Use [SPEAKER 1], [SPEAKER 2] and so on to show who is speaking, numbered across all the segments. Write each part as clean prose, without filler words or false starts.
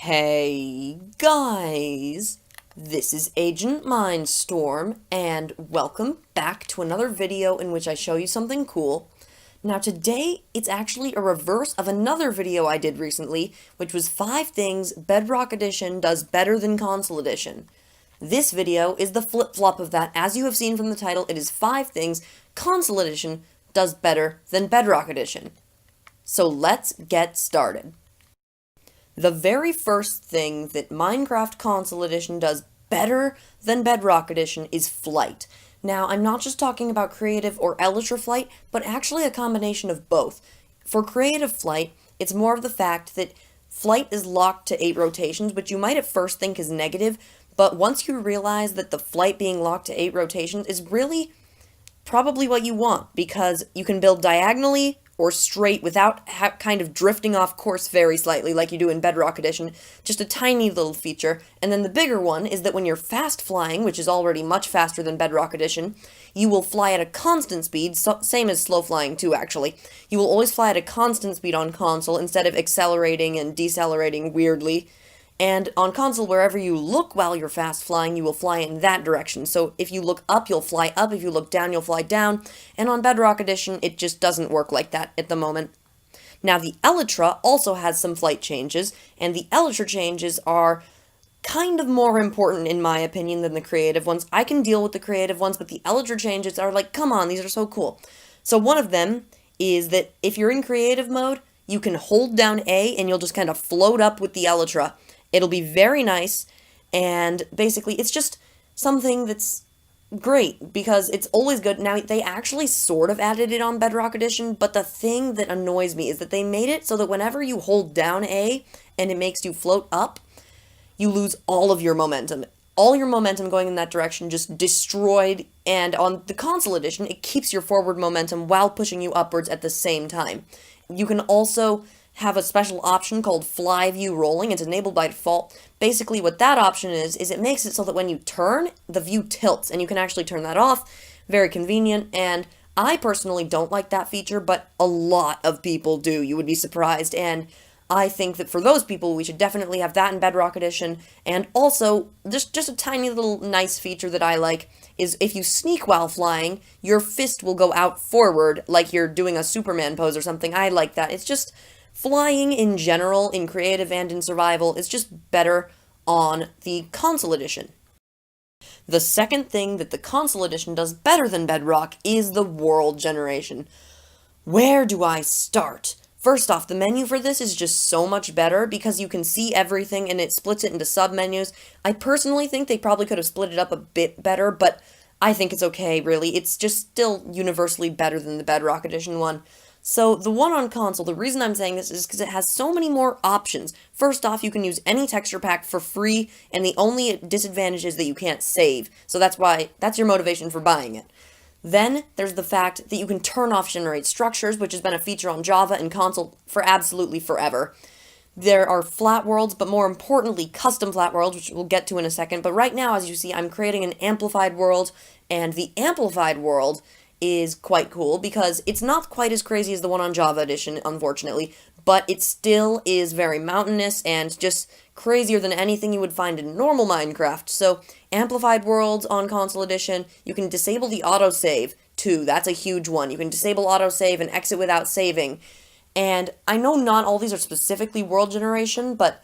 [SPEAKER 1] Hey guys, this is AgentMindStorm, and welcome back to another video in which I show you something cool. Now today, it's actually a reverse of another video I did recently, which was 5 things Bedrock Edition does better than Console Edition. This video is the flip-flop of that. As you have seen from the title, it is 5 things Console Edition does better than Bedrock Edition. So let's get started. The very first thing that Minecraft Console Edition does better than Bedrock Edition is flight. Now, I'm not just talking about creative or elytra flight, but actually a combination of both. For creative flight, it's more of the fact that flight is locked to 8 rotations, which you might at first think is negative, but once you realize that the flight being locked to 8 rotations is really probably what you want, because you can build diagonally or straight without kind of drifting off course very slightly like you do in Bedrock Edition, just a tiny little feature. And then the bigger one is that when you're fast flying, which is already much faster than Bedrock Edition, you will fly at a constant speed, same as slow flying too actually. You will always fly at a constant speed on console instead of accelerating and decelerating weirdly. And on console, wherever you look while you're fast flying, you will fly in that direction. So if you look up, you'll fly up. If you look down, you'll fly down. And on Bedrock Edition, it just doesn't work like that at the moment. Now, the elytra also has some flight changes, and the elytra changes are kind of more important, in my opinion, than the creative ones. I can deal with the creative ones, but the elytra changes are like, come on, these are so cool. So one of them is that if you're in creative mode, you can hold down A, and you'll just kind of float up with the elytra. It'll be very nice, and basically it's just something that's great, because it's always good. Now, they actually sort of added it on Bedrock Edition, but the thing that annoys me is that they made it so that whenever you hold down A and it makes you float up, you lose all of your momentum. All your momentum going in that direction just destroyed, and on the Console Edition, it keeps your forward momentum while pushing you upwards at the same time. You can also have a special option called Fly View Rolling. It's enabled by default. Basically what that option is it makes it so that when you turn, the view tilts, and you can actually turn that off. Very convenient, and I personally don't like that feature, but a lot of people do. You would be surprised, and I think that for those people, we should definitely have that in Bedrock Edition. And also, just a tiny little nice feature that I like is if you sneak while flying, your fist will go out forward like you're doing a Superman pose or something. I like that. It's just flying in general, in creative and in survival, is just better on the Console Edition. The second thing that the Console Edition does better than Bedrock is the world generation. Where do I start? First off, the menu for this is just so much better because you can see everything and it splits it into sub-menus. I personally think they probably could have split it up a bit better, but I think it's okay, really. It's just still universally better than the Bedrock Edition one. So the one on console, the reason I'm saying this is because it has so many more options. First off, you can use any texture pack for free, and the only disadvantage is that you can't save. So that's your motivation for buying it. Then there's the fact that you can turn off generate structures, which has been a feature on Java and console for absolutely forever. There are flat worlds, but more importantly, custom flat worlds, which we'll get to in a second. But right now, as you see, I'm creating an amplified world, and the amplified world is quite cool because it's not quite as crazy as the one on Java Edition, unfortunately, but it still is very mountainous and just crazier than anything you would find in normal Minecraft. So, amplified worlds on Console Edition, you can disable the autosave too. That's a huge one. You can disable autosave and exit without saving. And I know not all these are specifically world generation, but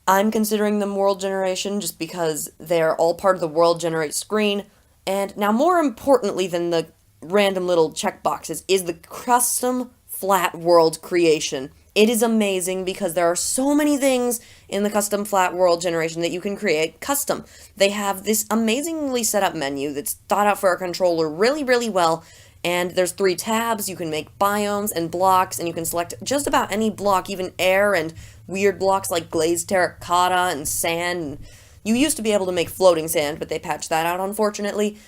[SPEAKER 1] I'm considering them world generation just because they're all part of the world generate screen. And now, more importantly than the random little checkboxes is the custom flat world creation. It is amazing because there are so many things in the custom flat world generation that you can create custom. They have this amazingly set up menu that's thought out for a controller really, really well, and there's 3 tabs. You can make biomes and blocks, and you can select just about any block, even air and weird blocks like glazed terracotta and sand. You used to be able to make floating sand, but they patched that out, unfortunately.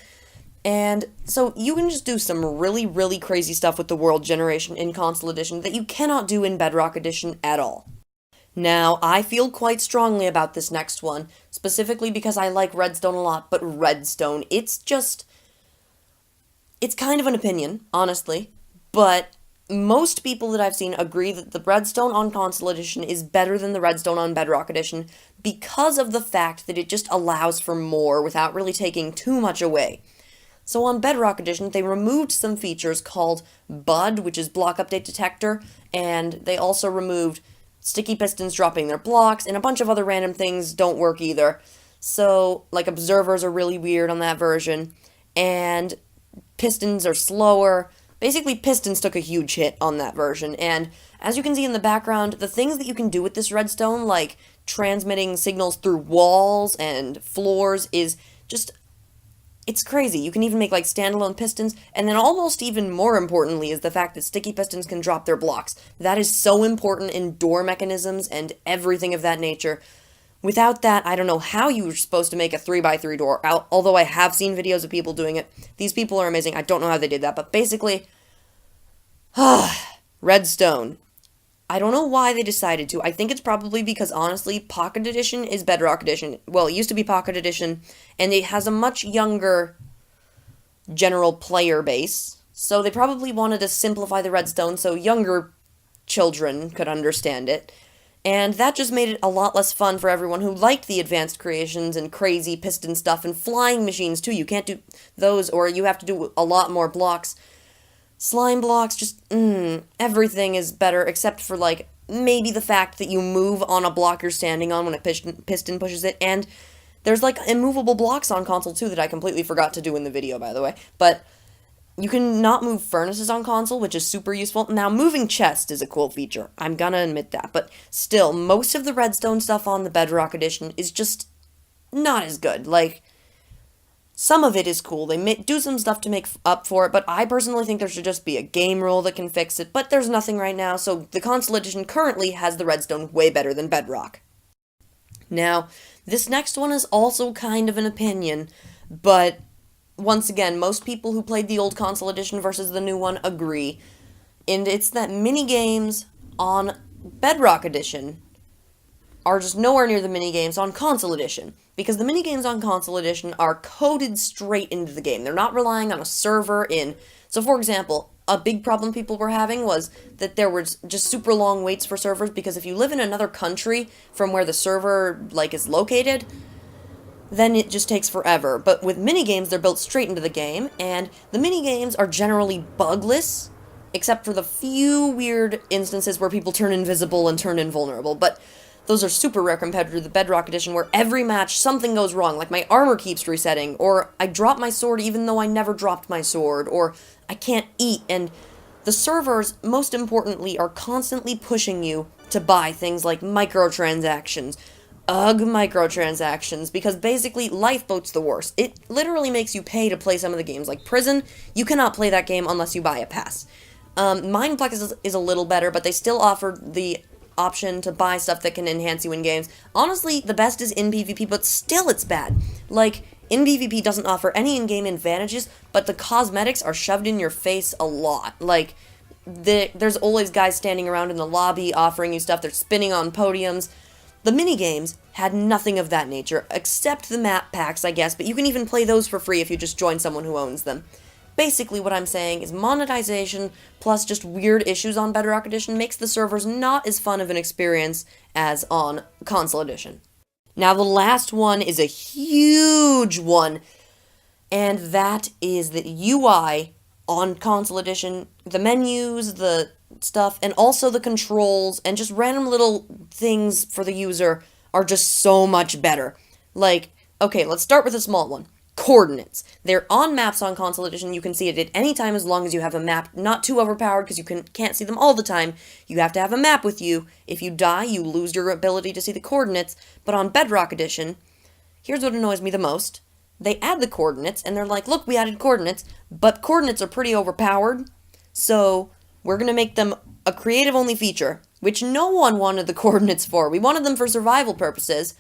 [SPEAKER 1] And so you can just do some really, really crazy stuff with the world generation in Console Edition that you cannot do in Bedrock Edition at all. Now, I feel quite strongly about this next one, specifically because I like Redstone a lot, but Redstone, it's kind of an opinion, honestly, but most people that I've seen agree that the redstone on console edition is better than the redstone on Bedrock edition because of the fact that it just allows for more without really taking too much away. So on Bedrock edition, they removed some features called BUD, which is block update detector, and they also removed sticky pistons dropping their blocks, and a bunch of other random things don't work either. So, like, observers are really weird on that version, and pistons are slower. Basically, pistons took a huge hit on that version, and as you can see in the background, the things that you can do with this redstone, like transmitting signals through walls and floors, is just, it's crazy. You can even make, like, standalone pistons, and then almost even more importantly is the fact that sticky pistons can drop their blocks. That is so important in door mechanisms and everything of that nature. Without that, I don't know how you were supposed to make a 3x3 door, although I have seen videos of people doing it. These people are amazing. I don't know how they did that, but basically, redstone. I don't know why they decided to. I think it's probably because, honestly, Pocket Edition is Bedrock Edition. Well, it used to be Pocket Edition, and it has a much younger general player base, so they probably wanted to simplify the redstone so younger children could understand it. And that just made it a lot less fun for everyone who liked the advanced creations and crazy piston stuff and flying machines too. You can't do those, or you have to do a lot more blocks. Slime blocks, just, everything is better except for, like, maybe the fact that you move on a block you're standing on when a piston pushes it. And there's, like, immovable blocks on console too that I completely forgot to do in the video, by the way. But you can not move furnaces on console, which is super useful. Now, moving chests is a cool feature. I'm gonna admit that. But still, most of the redstone stuff on the Bedrock Edition is just not as good. Like, some of it is cool. They do some stuff to make up for it, but I personally think there should just be a game rule that can fix it. But there's nothing right now, so the console edition currently has the redstone way better than Bedrock. Now, this next one is also kind of an opinion, but once again, most people who played the old console edition versus the new one agree, and it's that minigames on Bedrock edition are just nowhere near the minigames on console edition, because the minigames on console edition are coded straight into the game. They're not relying on a server in. So for example, a big problem people were having was that there was just super long waits for servers, because if you live in another country from where the server, like, is located, then it just takes forever. But with minigames, they're built straight into the game, and the minigames are generally bugless, except for the few weird instances where people turn invisible and turn invulnerable. But those are super rare compared to the Bedrock Edition, where every match something goes wrong, like my armor keeps resetting, or I drop my sword even though I never dropped my sword, or I can't eat, and the servers, most importantly, are constantly pushing you to buy things like microtransactions, microtransactions, because basically Lifeboat's the worst. It literally makes you pay to play some of the games. Like Prison, you cannot play that game unless you buy a pass. Mineplex is a little better, but they still offer the option to buy stuff that can enhance you in games. Honestly, the best is in PvP, but still it's bad. Like, in PvP doesn't offer any in-game advantages, but the cosmetics are shoved in your face a lot. Like, there's always guys standing around in the lobby offering you stuff. They're spinning on podiums. The minigames had nothing of that nature, except the map packs, I guess, but you can even play those for free if you just join someone who owns them. Basically, what I'm saying is monetization plus just weird issues on Bedrock Edition makes the servers not as fun of an experience as on Console Edition. Now, the last one is a huge one, and that is the UI on Console Edition, the menus, the stuff, and also the controls, and just random little things for the user are just so much better. Like, okay, let's start with a small one. Coordinates. They're on maps on Console Edition. You can see it at any time as long as you have a map, not too overpowered because you can't see them all the time. You have to have a map with you. If you die, you lose your ability to see the coordinates. But on Bedrock Edition, here's what annoys me the most. They add the coordinates, and they're like, look, we added coordinates, but coordinates are pretty overpowered, so we're going to make them a creative-only feature, which no one wanted the coordinates for. We wanted them for survival purposes.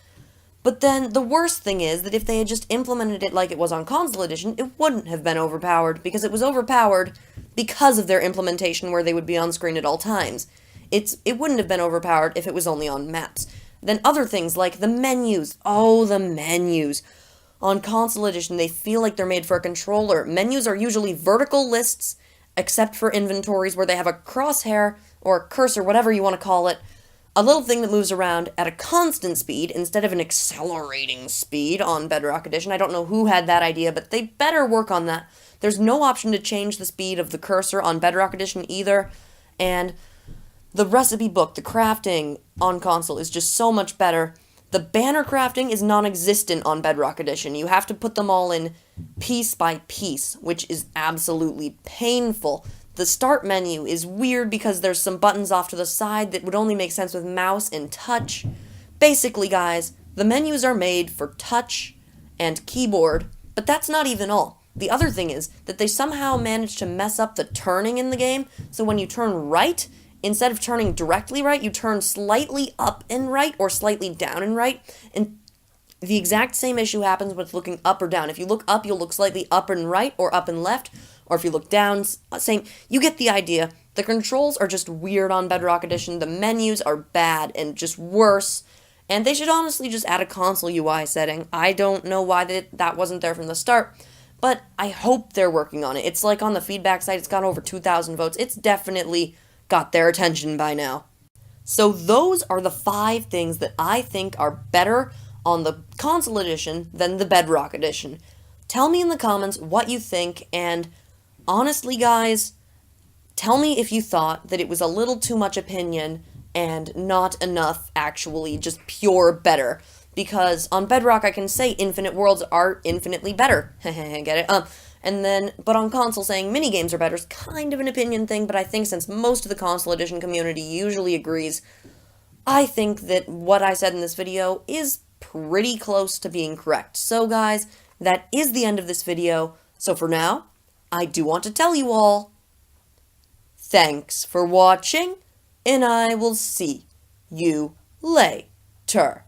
[SPEAKER 1] But then, the worst thing is that if they had just implemented it like it was on Console Edition, it wouldn't have been overpowered, because it was overpowered because of their implementation where they would be on screen at all times. It wouldn't have been overpowered if it was only on maps. Then other things like the menus. Oh, the menus. On Console Edition, they feel like they're made for a controller. Menus are usually vertical lists, except for inventories where they have a crosshair or a cursor, whatever you want to call it, a little thing that moves around at a constant speed instead of an accelerating speed on Bedrock Edition. I don't know who had that idea, but they better work on that. There's no option to change the speed of the cursor on Bedrock Edition either, and the recipe book, the crafting on console is just so much better. The banner crafting is non-existent on Bedrock Edition. You have to put them all in piece by piece, which is absolutely painful. The start menu is weird because there's some buttons off to the side that would only make sense with mouse and touch. Basically, guys, the menus are made for touch and keyboard, but that's not even all. The other thing is that they somehow managed to mess up the turning in the game, so when you turn right, instead of turning directly right, you turn slightly up and right or slightly down and right, and the exact same issue happens with looking up or down. If you look up, you'll look slightly up and right or up and left, or if you look down, same. You get the idea. The controls are just weird on Bedrock Edition. The menus are bad and just worse, and they should honestly just add a console UI setting. I don't know why that wasn't there from the start, but I hope they're working on it. It's like on the feedback site, it's got over 2,000 votes. It's definitely got their attention by now. So those are the 5 things that I think are better on the console edition than the Bedrock edition. Tell me in the comments what you think, and honestly, guys, tell me if you thought that it was a little too much opinion and not enough actually just pure better. Because on Bedrock I can say infinite worlds are infinitely better. Get it? But on console saying minigames are better is kind of an opinion thing, but I think since most of the console edition community usually agrees, I think that what I said in this video is pretty close to being correct. So guys, that is the end of this video. So for now, I do want to tell you all, thanks for watching, and I will see you later.